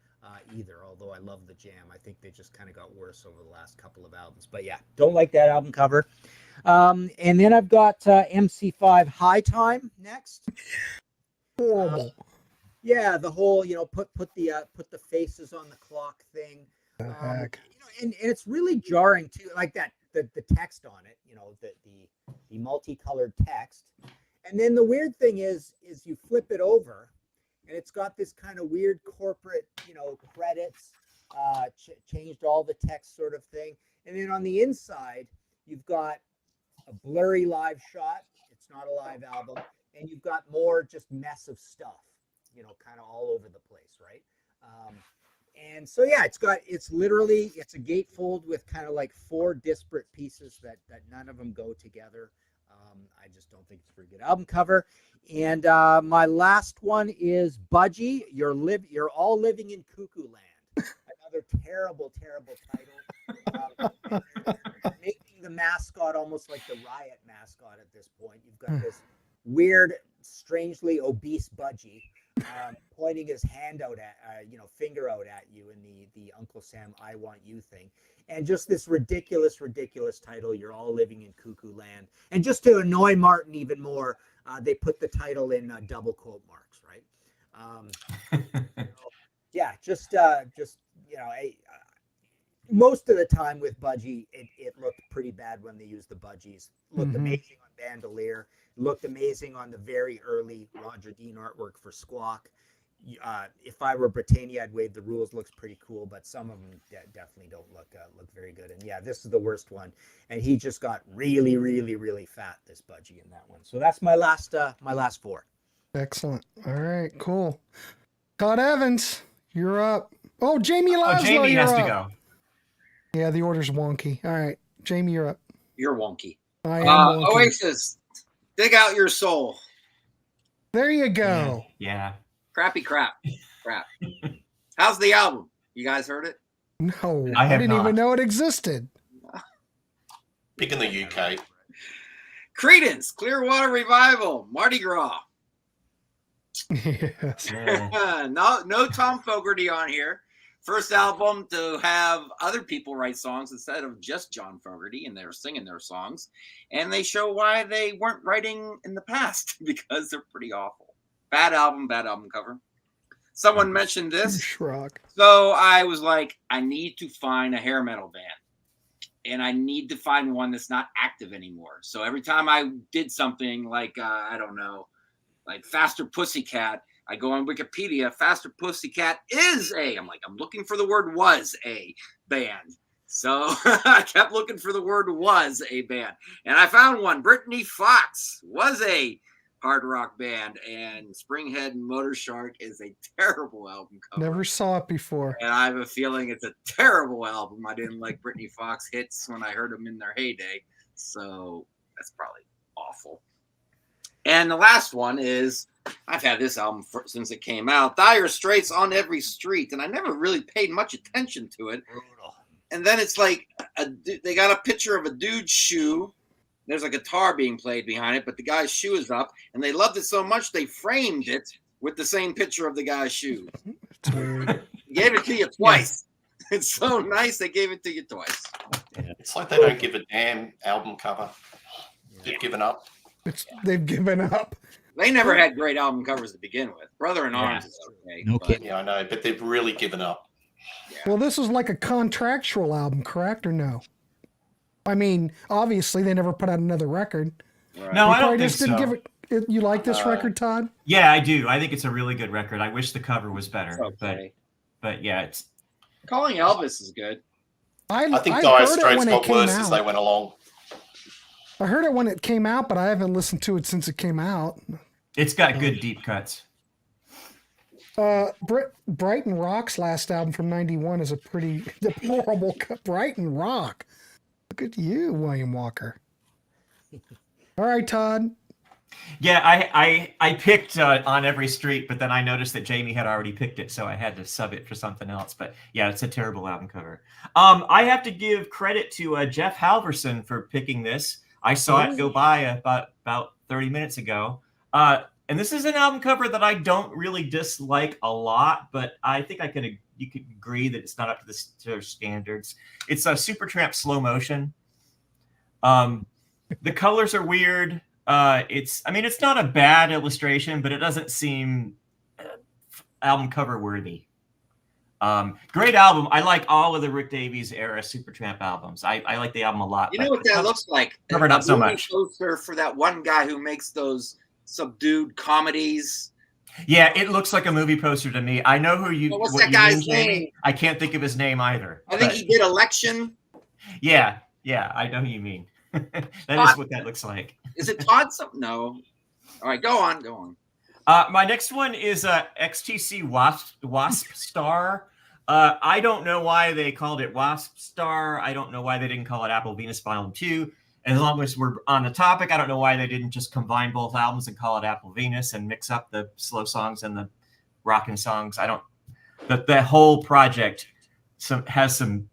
either. Although I love the Jam, I think they just kind of got worse over the last couple of albums. But yeah, don't like that album cover. And then I've got MC5 High Time next. Horrible. Yeah, the whole put the faces on the clock thing. The heck. And it's really jarring too, like that the text on it. The multicolored text. And then the weird thing is you flip it over, and it's got this kind of weird corporate credits, changed all the text sort of thing. And then on the inside, you've got a blurry live shot. It's not a live album. And you've got more just mess of stuff, kind of all over the place, right? And so, yeah, it's a gatefold with kind of like 4 disparate pieces that none of them go together. I just don't think it's a very good album cover. And my last one is Budgie. You're all living in Cuckoo Land. Another terrible, terrible title. Making the mascot almost like the Riot mascot at this point. You've got this weird, strangely obese Budgie pointing his hand out at, finger out at you in the Uncle Sam I Want You thing. And just this ridiculous, ridiculous title, You're All Living in Cuckoo Land. And just to annoy Martin even more, they put the title in double quote marks, right? Yeah, just most of the time with Budgie, it looked pretty bad when they used the Budgies. Looked amazing on Bandolier. Looked amazing on the very early Roger Dean artwork for Squawk. If I were Britannia, I'd waive the rules. Looks pretty cool, but some of them definitely don't look very good. And yeah, this is the worst one. And he just got really, really, really fat, this Budgie, in that one. So that's my last 4. Excellent. All right, cool. Todd Evans, you're up. Oh, Jamie Laszlo, Jamie you're has up. to go. Yeah, the order's wonky. All right, Jamie, you're up. You're wonky. I am wonky. Oasis, dig out your soul. There you go. Yeah. Crappy crap. How's the album? You guys heard it? No, I have didn't not. even know it existed. Big in the UK. Creedence, Clearwater Revival, Mardi Gras. Yes. Yeah. No Tom Fogerty on here. First album to have other people write songs instead of just John Fogerty, and they're singing their songs. And they show why they weren't writing in the past, because they're pretty awful. Bad album cover. Someone mentioned this. Shrug. So I was like, I need to find a hair metal band. And I need to find one that's not active anymore. So every time I did something like, I don't know, like Faster Pussycat, I go on Wikipedia, Faster Pussycat is I'm looking for the word was a band. So I kept looking for the word was a band. And I found one. Brittany Fox was a hard rock band. And Springhead and Motor Shark is a terrible album cover. Never saw it before. And I have a feeling it's a terrible album. I didn't like Brittany Fox hits when I heard them in their heyday. So that's probably awful. And the last one is, I've had this album since it came out, Dire Straits, On Every Street, and I never really paid much attention to it. Brutal. And then it's like, they got a picture of a dude's shoe. There's a guitar being played behind it, but the guy's shoe is up, and they loved it so much they framed it with the same picture of the guy's shoe. It's weird. Gave it to you twice. It's so nice they gave it to you twice. It's like they don't give a damn album cover. They've given up. They've given up. They never had great album covers to begin with. Brother in Arms is okay. No kidding. Yeah, I know, but they've really given up. Yeah. Well, this was like a contractual album, correct or no? I mean, obviously they never put out another record. Right. No, They I don't probably think so. give it. You like this record, Todd? Yeah, I do. I think it's a really good record. I wish the cover was better, It's okay. but yeah, it's Calling Elvis is good. I think I Dire heard it Straits when it got came worse as they out. went along. I heard it when it came out, but I haven't listened to it since it came out. It's got good deep cuts. Brighton Rock's last album from '91 is a pretty deplorable cut. Brighton Rock. Look at you, William Walker. All right, Todd. Yeah, I picked On Every Street, but then I noticed that Jamie had already picked it, so I had to sub it for something else. But yeah, it's a terrible album cover. I have to give credit to Jeff Halverson for picking this. I saw it go by about 30 minutes ago. And this is an album cover that I don't really dislike a lot, but I think you could agree that it's not up to their standards. It's a Supertramp slow motion. The colors are weird. It's not a bad illustration, but it doesn't seem album cover worthy. Great album. I like all of the Rick Davies era Supertramp albums. I like the album a lot. You know what that looks like? Cover not so much. Poster for that one guy who makes those subdued comedies. Yeah, it looks like a movie poster to me. I know What's what that you guy's mean, Jamie. name? I can't think of his name either. I think he did Election. Yeah, I know who you mean. That is what that looks like. Is it Todd? No. All right, go on. My next one is XTC Wasp Star. I don't know why they called it Wasp Star. I don't know why they didn't call it Apple Venus Volume 2. As long as we're on the topic, I don't know why they didn't just combine both albums and call it Apple Venus and mix up the slow songs and the rockin' songs. The whole project has some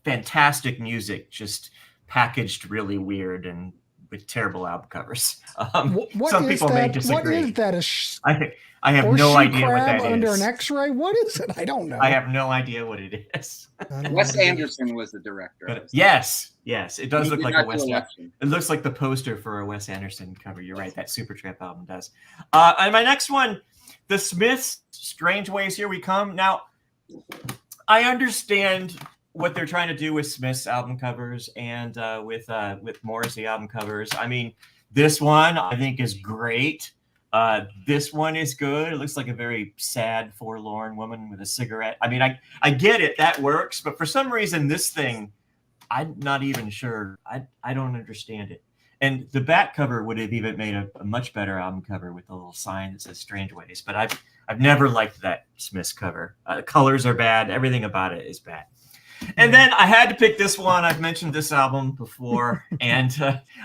fantastic music, just packaged really weird and with terrible album covers. Some people may disagree. What is that? I have no idea what that is. Under an X-ray? What is it? I don't know. I have no idea what it is. Wes Anderson was the director. But yes, it does look like a Wes Anderson. It looks like the poster for a Wes Anderson cover. You're right. That Supertramp album does. And my next one, The Smiths, Strange Ways Here We Come. Now, I understand what they're trying to do with Smith's album covers and with Morrissey album covers. I mean, this one I think is great. This one is good. It looks like a very sad, forlorn woman with a cigarette. I mean, I get it. That works. But for some reason, this thing, I'm not even sure. I don't understand it. And the back cover would have even made a much better album cover with a little sign that says Strange Ways. But I've never liked that Smith's cover. The colors are bad. Everything about it is bad. And then I had to pick this one. I've mentioned this album before, and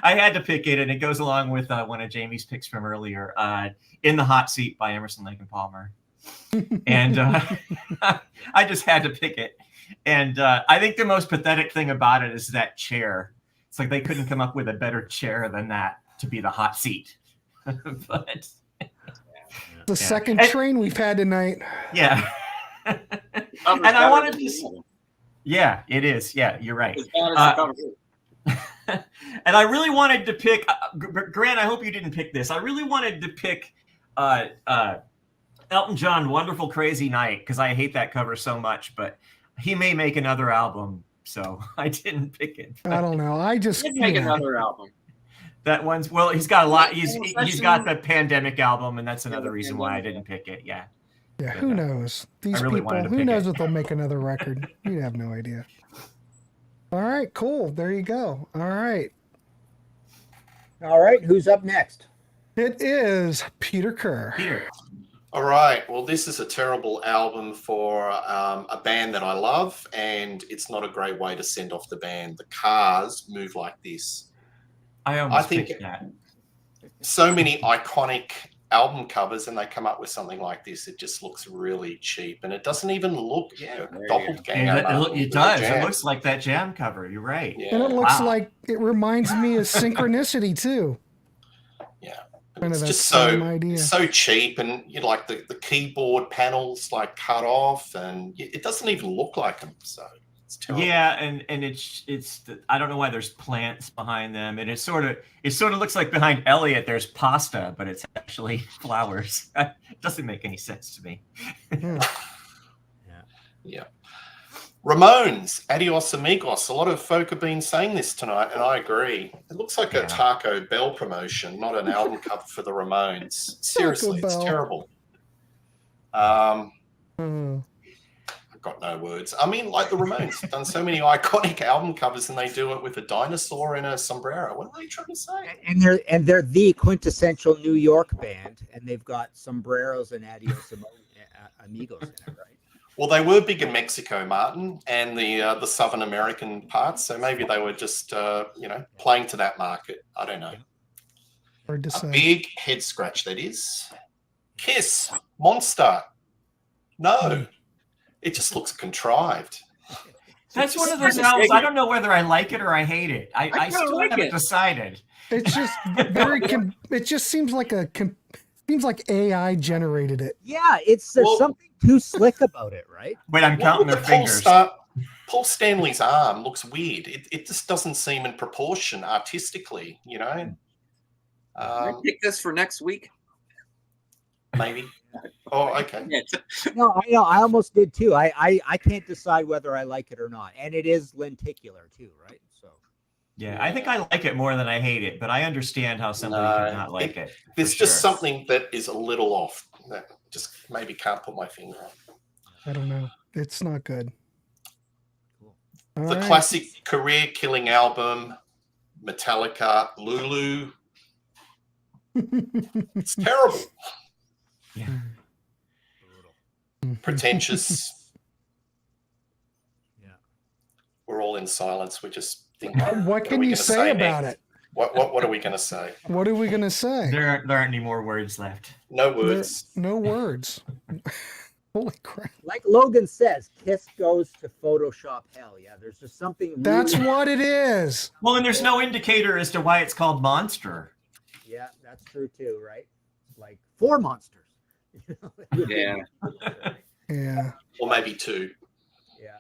I had to pick it, and it goes along with one of Jamie's picks from earlier, In the Hot Seat by Emerson, Lake and Palmer. And I just had to pick it. And I think the most pathetic thing about it is that chair. It's like they couldn't come up with a better chair than that to be the hot seat. But the second train we've had tonight. Yeah. And I wanted to... Yeah, it is. Yeah, you're right. And I really wanted to pick, Grant, I hope you didn't pick this. I really wanted to pick Elton John, Wonderful Crazy Night, because I hate that cover so much, but he may make another album, so I didn't pick it. I don't know. I just He'd make another album. That one's, well, he's got a lot. He's got the Pandemic album, and that's another reason why I didn't pick it. Yeah. Yeah, who knows? These really people, who knows if they'll make another record? You have no idea. All right, cool. There you go. All right. Who's up next? It is Peter Kerr. Peter. All right. Well, this is a terrible album for a band that I love, and it's not a great way to send off the band. The Cars Move Like This. I think picked that. So many iconic album covers, and they come up with something like this. It just looks really cheap, and it doesn't even look doppelganger. It does. It looks like that Jam cover. You're right. Yeah. And it looks like it reminds me of Synchronicity too. Yeah, Kind it's of just idea. so cheap, and you know, like the keyboard panels like cut off, and it doesn't even look like them. So it's terrible. Yeah, and it's I don't know why there's plants behind them, and it sort of looks like behind Elliot there's pasta, but it's actually flowers. It doesn't make any sense to me. Yeah. Ramones, Adios Amigos. A lot of folk have been saying this tonight, and I agree. It looks like a Taco Bell promotion, not an album cover for the Ramones. Seriously, it's terrible. I got no words. I mean, like the Ramones have done so many iconic album covers, and they do it with a dinosaur in a sombrero. What are they trying to say? And they're the quintessential New York band, and they've got sombreros and adios amigos in it, right? Well, they were big in Mexico, Martin, and the Southern American parts. So maybe they were just playing to that market. I don't know. Hard to A say. big head scratch, that is. Kiss, Monster. No, it just looks contrived. That's one of those albums. I don't know whether I like it or I hate it. I still like haven't it. decided. It's just very. It just seems like AI generated it. Yeah, there's something too slick about it, right? Wait, I'm counting their fingers. Paul Stanley's arm looks weird. It just doesn't seem in proportion artistically, Can I pick this for next week? Maybe. Oh, okay. No, I know. I almost did too. I can't decide whether I like it or not, and it is lenticular too, right? So. Yeah, I think I like it more than I hate it, but I understand how somebody could not like it. There's just something that is a little off. That just maybe can't put my finger on. I don't know. It's not good. All The right. classic career-killing album, Metallica, Lulu. It's terrible. Yeah. Pretentious. Yeah. We're all in silence. We just think. What can you say about it? What are we going to say? What are we going to say? There aren't any more words left. No words. No words. Holy crap. Like Logan says, Kiss goes to Photoshop hell. Yeah, there's just something. Really... That's what it is. Well, and there's no indicator as to why it's called Monster. Yeah, that's true too, right? Like 4 monsters. Yeah. Yeah. Or maybe 2. Yeah.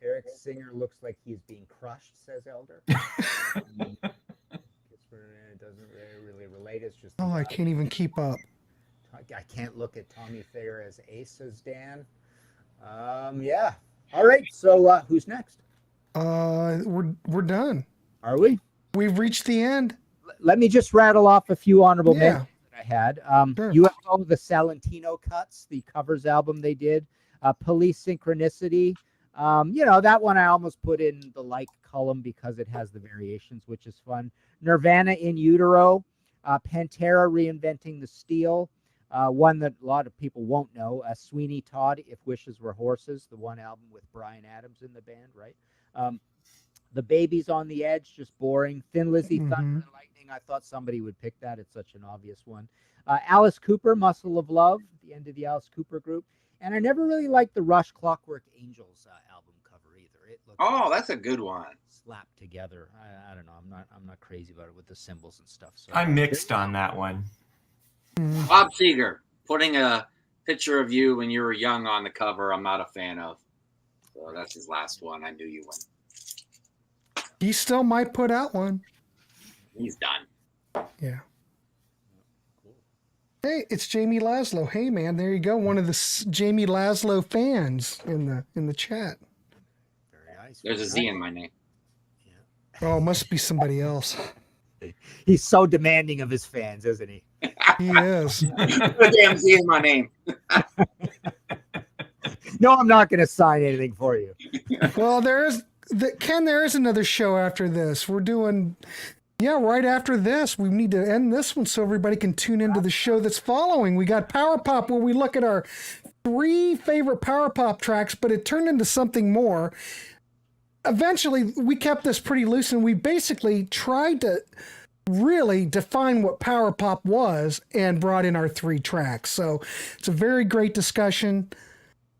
Eric Singer looks like he's being crushed, says Elder. It doesn't really relate. It's just. Oh, I can't even keep up. I can't look at Tommy Thayer as Ace, says Dan. Yeah. All right. So who's next? We're done. Are we? We've reached the end. Let me just rattle off a few honorable Yeah. mentions that I had. Sure. UFO, the Salentino Cuts, the covers album they did. Police Synchronicity. That one I almost put in the like column because it has the variations, which is fun. Nirvana in Utero. Pantera Reinventing the Steel. One that a lot of people won't know. Sweeney Todd, If Wishes Were Horses, the one album with Bryan Adams in the band, right? The Babies on the Edge, just boring. Thin Lizzy, Thunder and Lightning. I thought somebody would pick that. It's such an obvious one. Alice Cooper, Muscle of Love, the end of the Alice Cooper group. And I never really liked the Rush Clockwork Angels album cover either. It looked That's a good one. slapped together. I don't know. I'm not crazy about it with the symbols and stuff. So I'm mixed on that one. Bob Seger, putting a picture of you when you were young on the cover, I'm not a fan of. So that's his last one. I knew you would. He still might put out one. He's done. Yeah. Hey, it's Jamie Laszlo. Hey, man, there you go. One of the Jamie Laszlo fans in the chat. very nice. There's a Z in my name. Oh, it must be somebody else. He's so demanding of his fans, isn't he? He is. The damn Z in my name. No, I'm not going to sign anything for you. Well, there is another show after this. We're doing, right after this. We need to end this one so everybody can tune into the show that's following. We got Power Pop, where we look at our 3 favorite Power Pop tracks, but it turned into something more. Eventually, we kept this pretty loose, and we basically tried to really define what Power Pop was and brought in our 3 tracks. So it's a very great discussion.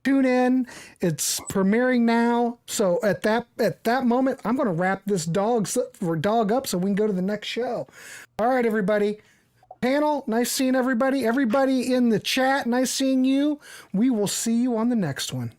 Tune in. It's premiering now. So at that moment, I'm going to wrap this dog up so we can go to the next show. All right, everybody. Panel, nice seeing everybody. Everybody in the chat, nice seeing you. We will see you on the next one.